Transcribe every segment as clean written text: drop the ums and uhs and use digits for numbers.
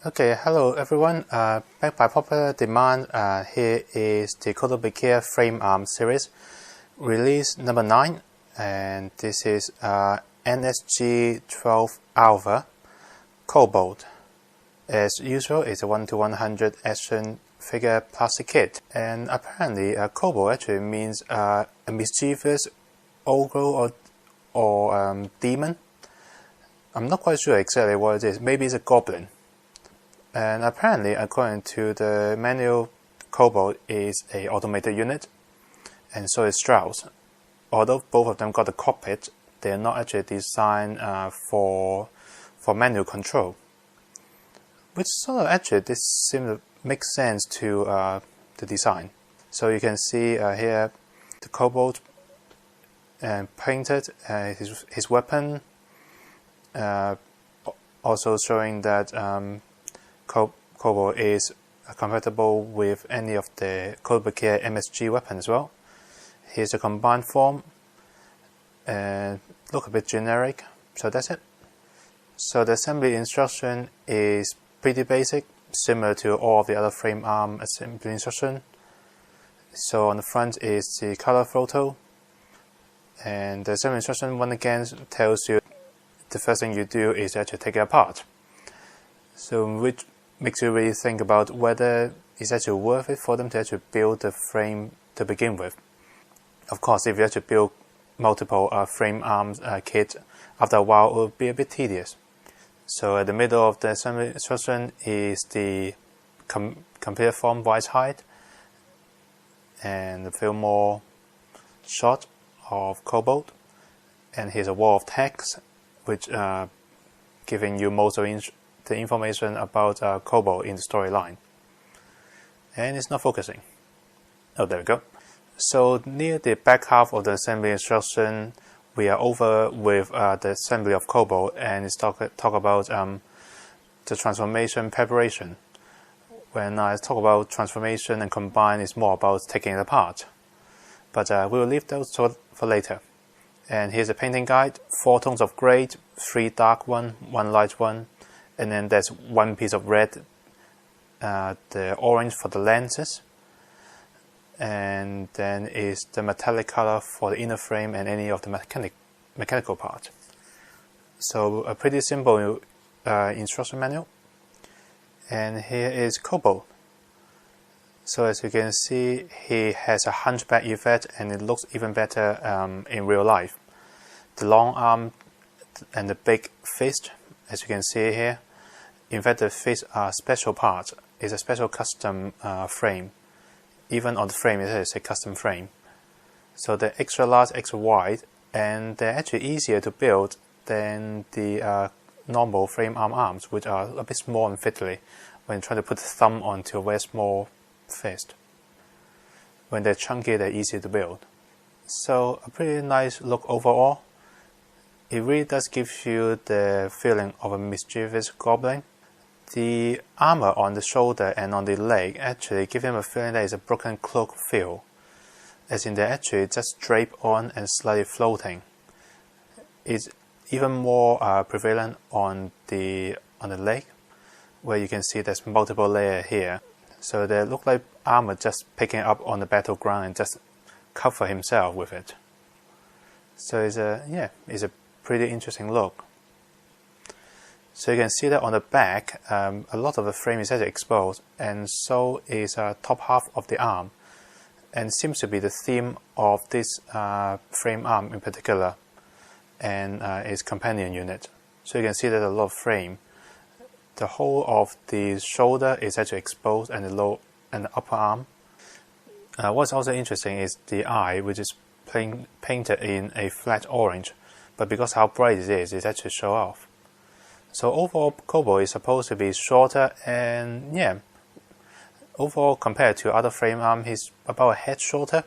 Okay, hello everyone. Back by popular demand, here is the Kotobukiya frame arm series, release number 9, and this is NSG-12α Kobold. As usual, it's a 1:100 action figure plastic kit, and apparently Kobold actually means a mischievous ogre or demon. I'm not quite sure exactly what it is. Maybe it's a goblin. And apparently, according to the manual, Kobold is an automated unit, and so is Strauss. Although both of them got a cockpit, they are not actually designed for manual control. Which sort of actually this seems to make sense to the design. So you can see here the Kobold painted his weapon, also showing that Kobold is compatible with any of the Kotobukiya MSG weapons as well. Here's a combined form, and look a bit generic, so that's it. So the assembly instruction is pretty basic, similar to all of the other frame arm assembly instruction. So on the front is the color photo, and the assembly instruction once again tells you the first thing you do is actually take it apart. So which makes you really think about whether it's actually worth it for them to actually build the frame to begin with. Of course, if you actually build multiple frame arms kit, after a while it will be a bit tedious. So at the middle of the assembly instruction is the complete form wise height and a few more shots of Kobold. And here's a wall of text which giving you most of the information about Kobold in the storyline. And it's not focusing. Oh, there we go. So near the back half of the assembly instruction, we are over with the assembly of Kobold, and it's talk about the transformation preparation. When I talk about transformation and combine, it's more about taking it apart. But we will leave those for later. And here's a painting guide: 4 tones of gray, 3 dark one, 1 light one, and then there's 1 piece of red, the orange for the lenses, and then is the metallic color for the inner frame and any of the mechanical part. So a pretty simple instruction manual. And here is Kobold. So as you can see, he has a hunchback effect, and it looks even better in real life. The long arm and the big fist, as you can see here. In fact, the fist are special parts. It's a special custom frame. Even on the frame, it is a custom frame. So they're extra large, extra wide, and they're actually easier to build than the normal frame arms, which are a bit small and fiddly when trying to put the thumb onto a very small fist. When they're chunky, they're easy to build. So a pretty nice look overall. It really does give you the feeling of a mischievous goblin. The armor on the shoulder and on the leg actually give him a feeling that it's a broken cloak feel, as in they're actually just draped on and slightly floating. It's even more prevalent on the leg, where you can see there's multiple layers here. So they look like armor just picking up on the battleground and just cover himself with it. So it's a pretty interesting look. So you can see that on the back, a lot of the frame is actually exposed, and so is top half of the arm, and seems to be the theme of this frame arm in particular, and its companion unit. So you can see that a lot of frame. The whole of the shoulder is actually exposed, and the upper arm. What's also interesting is the eye, which is painted in a flat orange, but because how bright it is, it actually shows off. So overall, Kobold is supposed to be shorter, and overall compared to other frame arm, he's about a head shorter.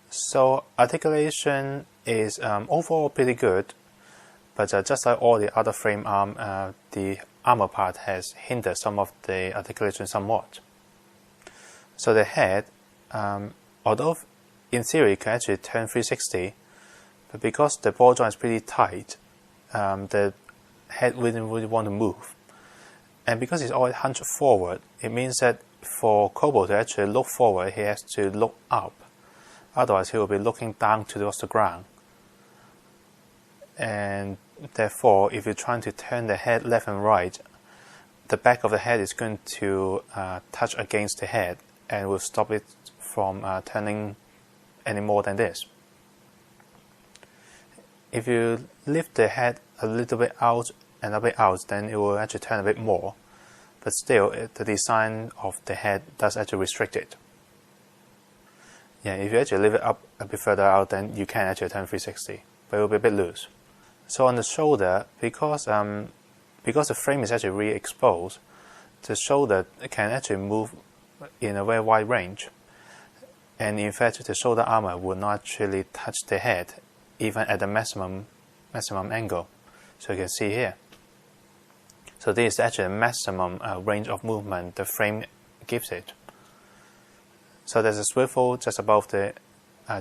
So articulation is overall pretty good, but just like all the other frame arm, the armor part has hindered some of the articulation somewhat. So the head, although in theory it can actually turn 360, but because the ball joint is pretty tight, the head wouldn't really want to move. And because he's always hunched forward, it means that for Kobold to actually look forward, he has to look up. Otherwise, he will be looking down towards the ground. And therefore, if you're trying to turn the head left and right, the back of the head is going to touch against the head and will stop it from turning any more than this. If you lift the head a little bit out and a bit out, then it will actually turn a bit more. But still, the design of the head does actually restrict it. Yeah, if you actually lift it up a bit further out, then you can actually turn 360, but it will be a bit loose. So on the shoulder, because the frame is actually re-exposed, the shoulder can actually move in a very wide range. And in fact, the shoulder armor will not actually touch the head, even at the maximum angle. So you can see here. So this is actually the maximum range of movement the frame gives it. So there's a swivel just above the,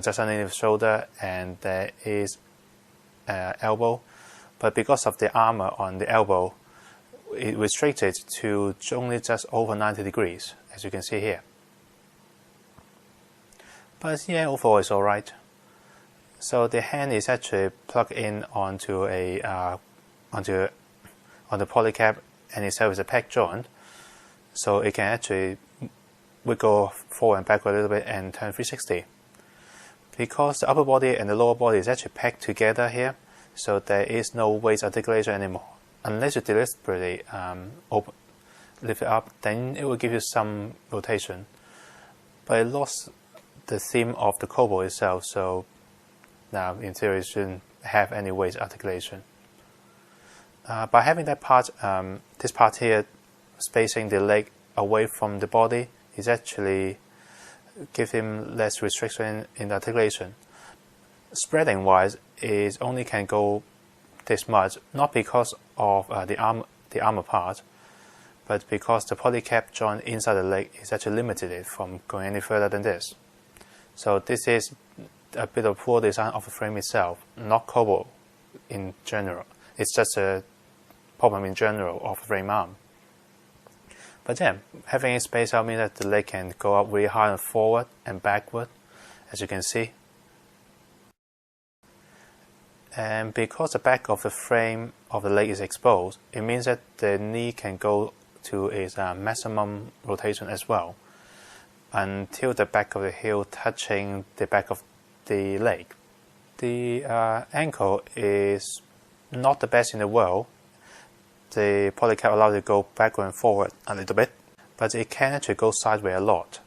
just underneath the shoulder, and there is elbow. But because of the armor on the elbow, it restricted to only just over 90 degrees, as you can see here. But yeah, overall it's alright. So the hand is actually plugged in onto a on the polycap, and itself is a peg joint, so it can actually wiggle forward and backward a little bit and turn 360. Because the upper body and the lower body is actually pegged together here, so there is no waist articulation anymore. Unless you deliberately lift it up, then it will give you some rotation. But it lost the theme of the Kobold itself, so now in theory it shouldn't have any waist articulation. By having that part, this part here, spacing the leg away from the body, is actually give him less restriction in the articulation. Spreading wise, is only can go this much, not because of the armor part, but because the polycap joint inside the leg is actually limited from going any further than this. So this is a bit of poor design of the frame itself, not Kobold in general. It's just a problem in general of the frame arm. But yeah, having it spaced out means that the leg can go up really high and forward and backward, as you can see. And because the back of the frame of the leg is exposed, it means that the knee can go to its maximum rotation as well, until the back of the heel touching the back of the leg. The ankle is not the best in the world. The polycap allows it to go backward and forward a little bit, but it can actually go sideways a lot,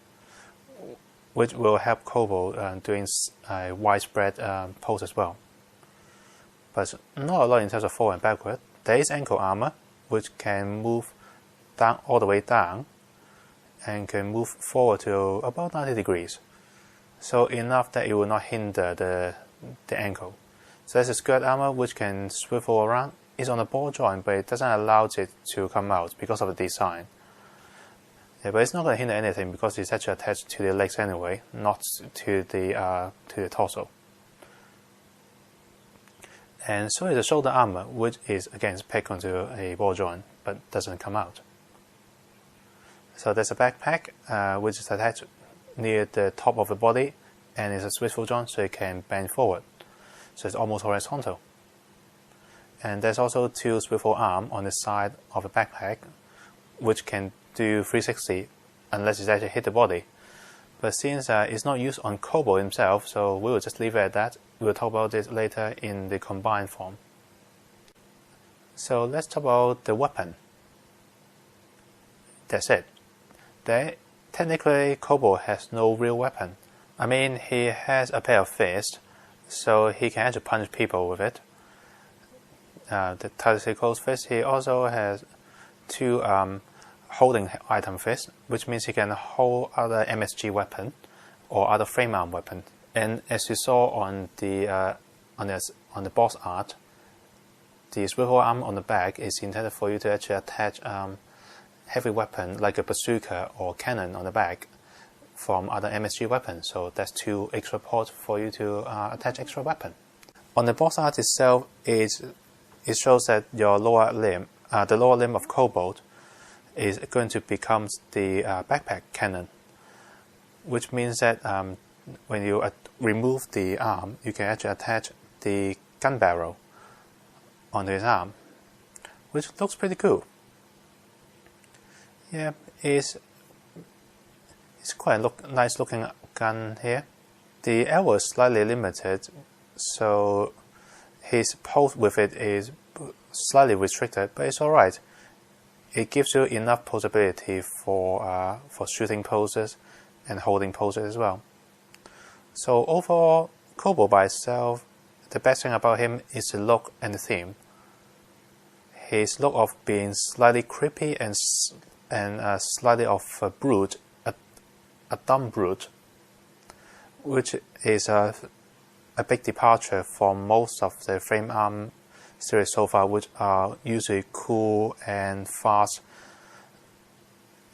which will help Kobold doing a widespread pose as well. But not a lot in terms of forward and backward. There is ankle armor, which can move down all the way down, and can move forward to about 90 degrees. So enough that it will not hinder the ankle. So there's a skirt armor which can swivel around. It's on a ball joint, but it doesn't allow it to come out because of the design. Yeah, but it's not going to hinder anything because it's actually attached to the legs anyway, not to the torso. And so is the shoulder armor, which is again pegged onto a ball joint, but doesn't come out. So there's a backpack which is attached near the top of the body, and it's a swivel joint, so it can bend forward. So it's almost horizontal. And there's also two swivel arms on the side of the backpack, which can do 360 unless it actually hit the body. But since it's not used on Kobold himself, so we will just leave it at that. We'll talk about it later in the combined form. So let's talk about the weapon. That's it. Technically, Kobold has no real weapon. I mean, he has a pair of fists, so he can actually punch people with it. The tightly closed fist. He also has two holding item fists, which means he can hold other NSG weapon or other frame arm weapon. And as you saw on the boss art, the swivel arm on the back is intended for you to actually attach heavy weapon like a bazooka or cannon on the back from other NSG weapons. So that's two extra ports for you to attach extra weapon. On the boss art itself, it shows that your lower limb, the lower limb of Kobold, is going to become the backpack cannon, which means that when you remove the arm, you can actually attach the gun barrel onto his arm, which looks pretty cool. Yeah, it's quite a nice looking gun here. The arrow is slightly limited, so his pose with it is slightly restricted, but it's alright. It gives you enough posability for shooting poses and holding poses as well. So overall, Kobold by itself, the best thing about him is the look and the theme. His look of being slightly creepy and slightly of a brute, a dumb brute, which is a big departure from most of the frame arm series so far, which are usually cool and fast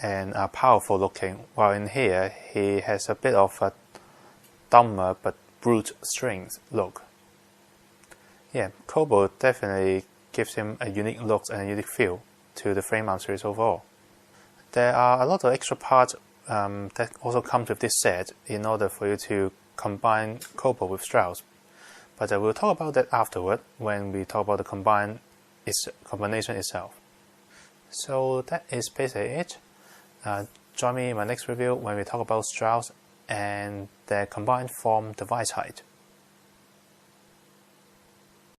and powerful looking, while in here he has a bit of a dumber but brute strength look. Yeah, Kobold definitely gives him a unique look and a unique feel to the frame arm series overall. There are a lot of extra parts that also comes with this set in order for you to combine Kobold with Strauss, but we'll talk about that afterward when we talk about the combination itself. So that is basically it. Join me in my next review when we talk about Strauss and their combined form, the Weisheit.